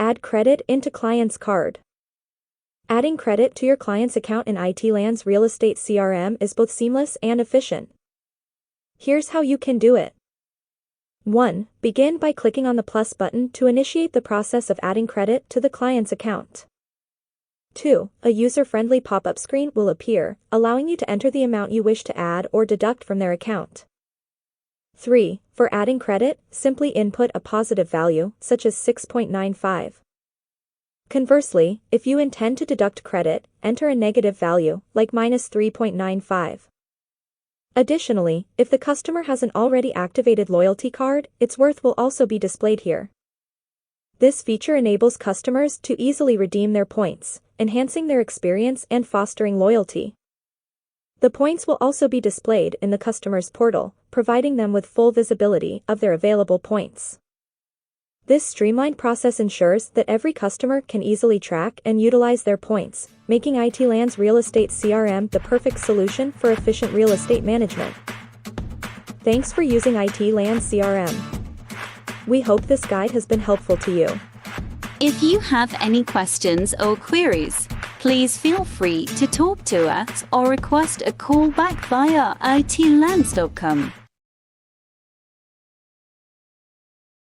Add credit into client's card. Adding credit to your client's account in ITland's real estate CRM is both seamless and efficient. Here's how you can do it. 1. Begin by clicking on the plus button to initiate the process of adding credit to the client's account. 2. A user-friendly pop-up screen will appear, allowing you to enter the amount you wish to add or deduct from their account. 3. For adding credit, simply input a positive value, such as 6.95. Conversely, if you intend to deduct credit, enter a negative value, like -3.95. Additionally, if the customer has an already activated loyalty card, its worth will also be displayed here. This feature enables customers to easily redeem their points, enhancing their experience and fostering loyalty. The points will also be displayed in the customer's portal, providing them with full visibility of their available points. This streamlined process ensures that every customer can easily track and utilize their points, making ITland's real estate CRM the perfect solution for efficient real estate management. Thanks for using ITland CRM. We hope this guide has been helpful to you. If you have any questions or queries, please feel free to talk to us or request a call back via itlands.com.